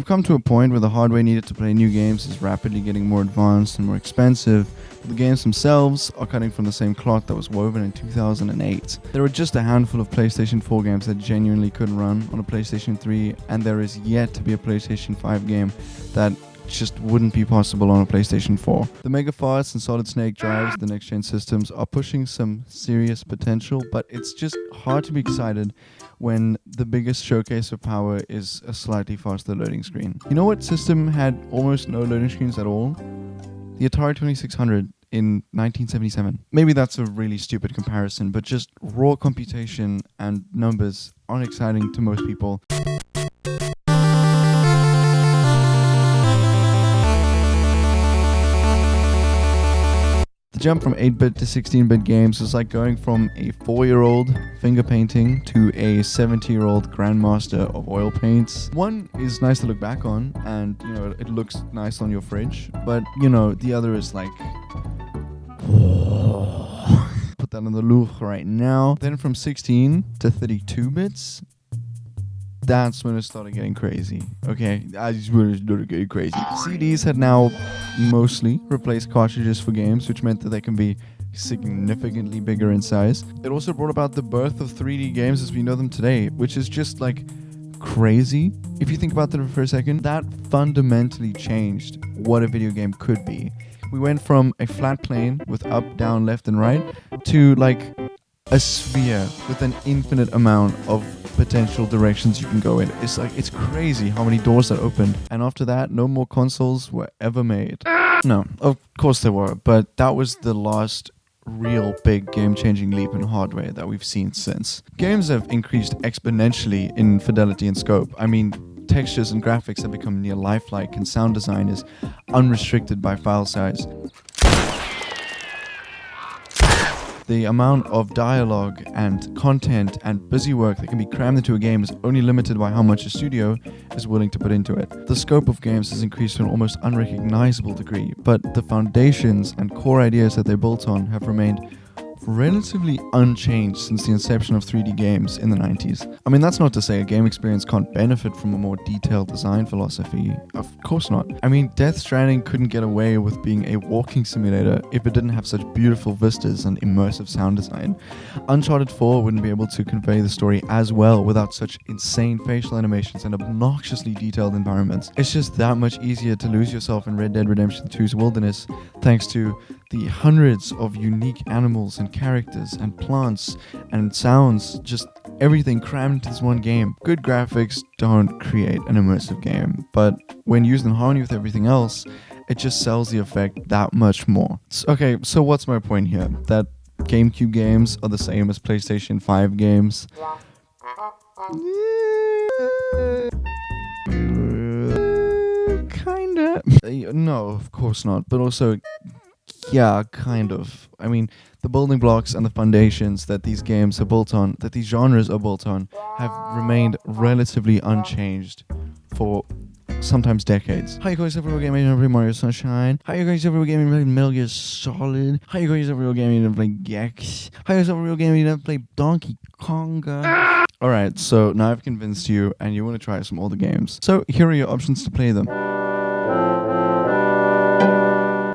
come to a point where the hardware needed to play new games is rapidly getting more advanced and more expensive, but the games themselves are cutting from the same cloth that was woven in 2008. There were just a handful of PlayStation 4 games that genuinely couldn't run on a PlayStation 3, and there is yet to be a PlayStation 5 game that just wouldn't be possible on a PlayStation 4. The Megafarts and Solid Snake drives, the next-gen systems, are pushing some serious potential, but it's just hard to be excited when the biggest showcase of power is a slightly faster loading screen. You know what system had almost no loading screens at all? The Atari 2600 in 1977. Maybe that's a really stupid comparison, but just raw computation and numbers aren't exciting to most people. The jump from 8-bit to 16-bit games is like going from a 4-year-old finger painting to a 70-year-old grandmaster of oil paints. One is nice to look back on, and it looks nice on your fridge, but the other is like put that in the Louvre right now. Then from 16 to 32 bits, that's when it started getting crazy. Okay, that's when it started getting crazy. CDs had now mostly replaced cartridges for games, which meant that they can be significantly bigger in size. It also brought about the birth of 3D games as we know them today, which is just like crazy. If you think about that for a second, that fundamentally changed what a video game could be. We went from a flat plane with up, down, left, and right to like a sphere with an infinite amount of potential directions you can go in. It's crazy how many doors that opened. And after that, no more consoles were ever made. No, of course there were, but that was the last real big game-changing leap in hardware that we've seen since. Games have increased exponentially in fidelity and scope. I mean, textures and graphics have become near lifelike, and sound design is unrestricted by file size. The amount of dialogue and content and busy work that can be crammed into a game is only limited by how much a studio is willing to put into it. The scope of games has increased to an almost unrecognizable degree, but the foundations and core ideas that they're built on have remained relatively unchanged since the inception of 3D games in the 90s. I mean, that's not to say a game experience can't benefit from a more detailed design philosophy. Of course not. I mean, Death Stranding couldn't get away with being a walking simulator if it didn't have such beautiful vistas and immersive sound design. Uncharted 4 wouldn't be able to convey the story as well without such insane facial animations and obnoxiously detailed environments. It's just that much easier to lose yourself in Red Dead Redemption 2's wilderness thanks to the hundreds of unique animals and characters and plants and sounds, just everything crammed into this one game. Good graphics don't create an immersive game, but when used in harmony with everything else, it just sells the effect that much more. Okay, so what's my point here? That GameCube games are the same as PlayStation 5 games? Kinda. No, of course not, but also yeah, kind of. I mean, the building blocks and the foundations that these games are built on, that these genres are built on, have remained relatively unchanged for sometimes decades. Hi, you guys, everyone gaming to play Mario Sunshine. Hi, you guys, everyone gaming to play Metal Gear Solid. Hi, you guys, everyone gaming to play Gex. Hi, you guys, everyone gaming to play Donkey Konga. Alright, so now I've convinced you and you want to try some older games. So here are your options to play them.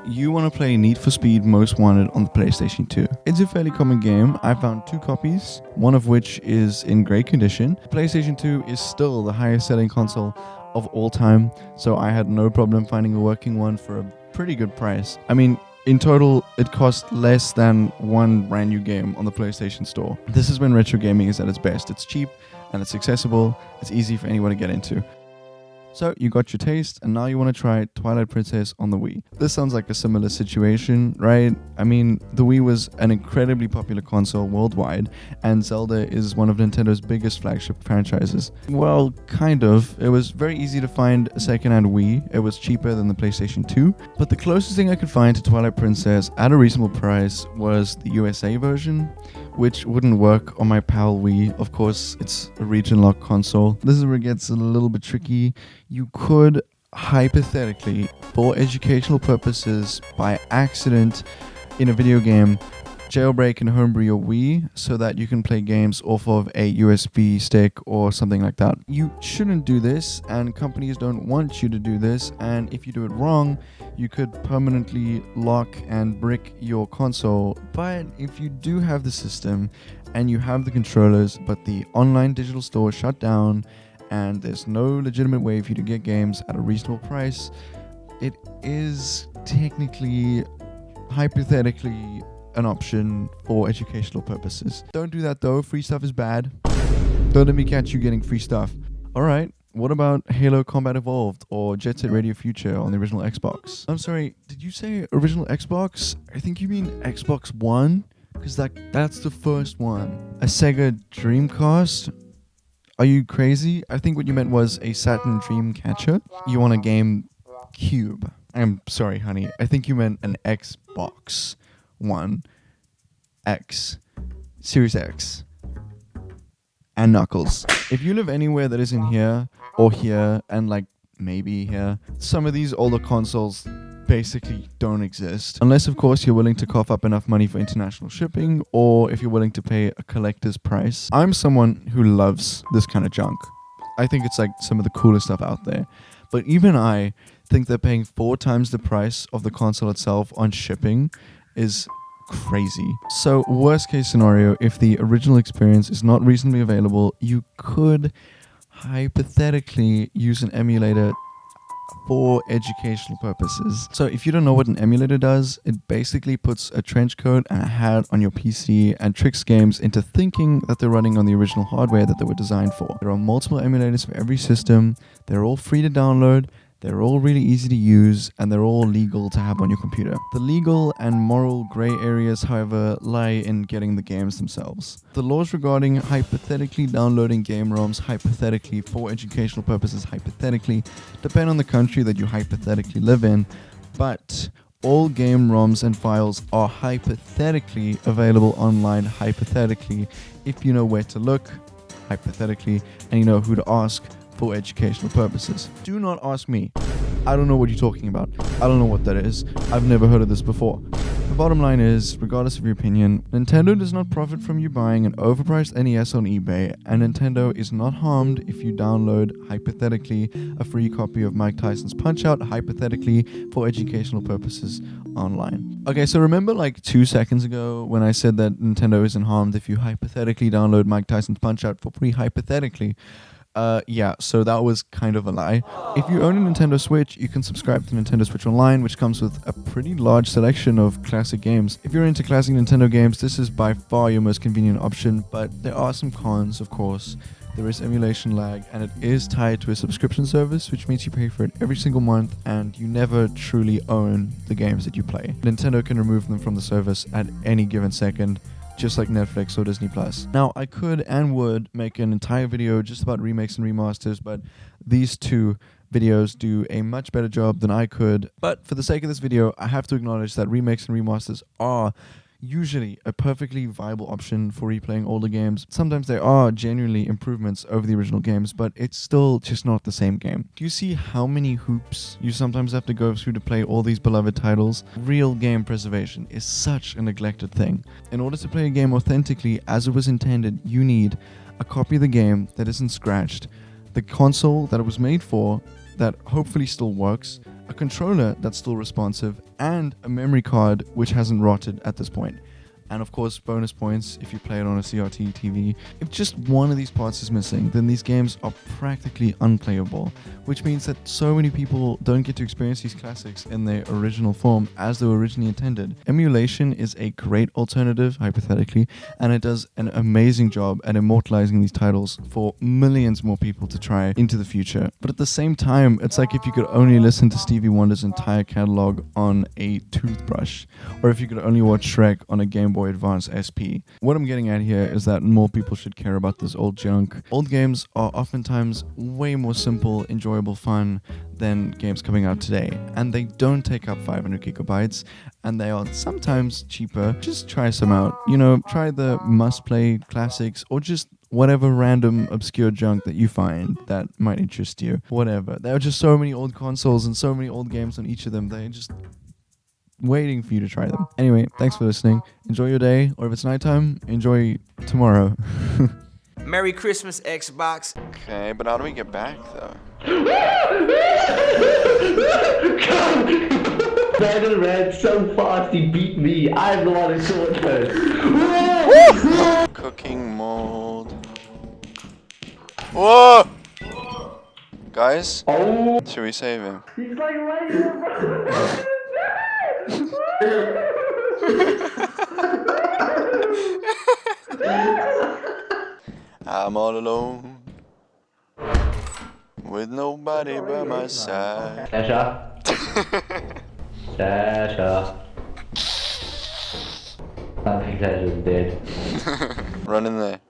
You want to play Need for Speed Most Wanted on the PlayStation 2. It's a fairly common game. I found 2 copies, one of which is in great condition. PlayStation 2 is still the highest selling console of all time, so I had no problem finding a working one for a pretty good price. I mean, in total, it cost less than one brand new game on the PlayStation Store. This is when retro gaming is at its best. It's cheap and it's accessible. It's easy for anyone to get into. So you got your taste, and now you want to try Twilight Princess on the Wii. This sounds like a similar situation, right? I mean, the Wii was an incredibly popular console worldwide, and Zelda is one of Nintendo's biggest flagship franchises. Well, kind of. It was very easy to find a second-hand Wii. It was cheaper than the PlayStation 2, but the closest thing I could find to Twilight Princess at a reasonable price was the USA version, which wouldn't work on my PAL Wii. Of course, it's a region-locked console. This is where it gets a little bit tricky. You could, hypothetically, for educational purposes, by accident, in a video game, jailbreak and homebrew your Wii so that you can play games off of a USB stick or something like that. You shouldn't do this, and companies don't want you to do this, and if you do it wrong, you could permanently lock and brick your console. But if you do have the system and you have the controllers, but the online digital store shut down and there's no legitimate way for you to get games at a reasonable price, it is technically, hypothetically, an option for educational purposes. Don't do that though, free stuff is bad. Don't let me catch you getting free stuff. Alright, what about Halo Combat Evolved or Jet Set Radio Future on the original Xbox? I'm sorry, did you say original Xbox? I think you mean Xbox One? Because that's the first one. A Sega Dreamcast? Are you crazy? I think what you meant was a Saturn Dreamcatcher. You want a GameCube. I'm sorry, honey. I think you meant an Xbox One X, Series X, and Knuckles. If you live anywhere that isn't here or here and like maybe here, some of these older consoles basically don't exist. Unless of course you're willing to cough up enough money for international shipping, or if you're willing to pay a collector's price. I'm someone who loves this kind of junk. I think it's like some of the coolest stuff out there. But even I think that paying 4 times the price of the console itself on shipping is crazy. So worst case scenario, if the original experience is not reasonably available, you could hypothetically use an emulator for educational purposes. So if you don't know what an emulator does, it basically puts a trench coat and a hat on your PC and tricks games into thinking that they're running on the original hardware that they were designed for. There are multiple emulators for every system. They're all free to download. They're all really easy to use, and they're all legal to have on your computer. The legal and moral gray areas, however, lie in getting the games themselves. The laws regarding hypothetically downloading game ROMs hypothetically for educational purposes hypothetically depend on the country that you hypothetically live in, but all game ROMs and files are hypothetically available online hypothetically if you know where to look hypothetically and you know who to ask for educational purposes. Do not ask me. I don't know what you're talking about. I don't know what that is. I've never heard of this before. The bottom line is, regardless of your opinion, Nintendo does not profit from you buying an overpriced NES on eBay, and Nintendo is not harmed if you download, hypothetically, a free copy of Mike Tyson's Punch-Out, hypothetically, for educational purposes online. Okay, so remember like 2 seconds ago when I said that Nintendo isn't harmed if you hypothetically download Mike Tyson's Punch-Out for free, hypothetically? Yeah, so that was kind of a lie. If you own a Nintendo Switch, you can subscribe to Nintendo Switch Online, which comes with a pretty large selection of classic games. If you're into classic Nintendo games, this is by far your most convenient option, but there are some cons, of course. There is emulation lag, and it is tied to a subscription service, which means you pay for it every single month, and you never truly own the games that you play. Nintendo can remove them from the service at any given second, just like Netflix or Disney+. Now, I could and would make an entire video just about remakes and remasters, but these two videos do a much better job than I could. But for the sake of this video, I have to acknowledge that remakes and remasters are usually a perfectly viable option for replaying older games. Sometimes there are genuinely improvements over the original games, but it's still just not the same game. Do you see how many hoops you sometimes have to go through to play all these beloved titles? Real game preservation is such a neglected thing. In order to play a game authentically as it was intended, you need a copy of the game that isn't scratched, the console that it was made for that hopefully still works, a controller that's still responsive, and a memory card which hasn't rotted at this point. And of course, bonus points if you play it on a CRT TV. If just one of these parts is missing, then these games are practically unplayable, which means that so many people don't get to experience these classics in their original form as they were originally intended. Emulation is a great alternative, hypothetically, and it does an amazing job at immortalizing these titles for millions more people to try into the future. But at the same time, it's like if you could only listen to Stevie Wonder's entire catalog on a toothbrush, or if you could only watch Shrek on a Game Boy Advance SP. What I'm getting at here is that more people should care about this old junk. Old games are oftentimes way more simple, enjoyable fun than games coming out today, and they don't take up 500 gigabytes, and they are sometimes cheaper. Just try some out. You know, try the must-play classics, or just whatever random obscure junk that you find that might interest you. Whatever. There are just so many old consoles and so many old games on each of them. They just waiting for you to try them. Anyway, thanks for listening. Enjoy your day, or if it's nighttime, enjoy tomorrow. Merry Christmas, Xbox. Okay, but how do we get back though? Red ran so fast he beat me. I'm the one who saw it first. Cooking mold. Whoa! Guys, should we save him? He's like right here. I'm all alone with nobody by my side. Sasha. Sasha. I think Sasha's dead. Run in there.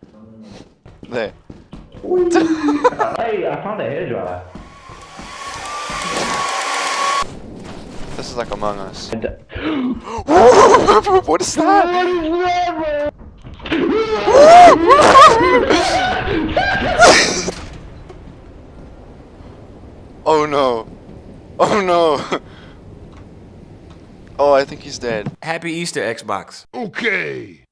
There. Hey, I found a hairdryer. This is like Among Us. And What is that? Oh no. Oh no. Oh, I think he's dead. Happy Easter, Xbox. Okay.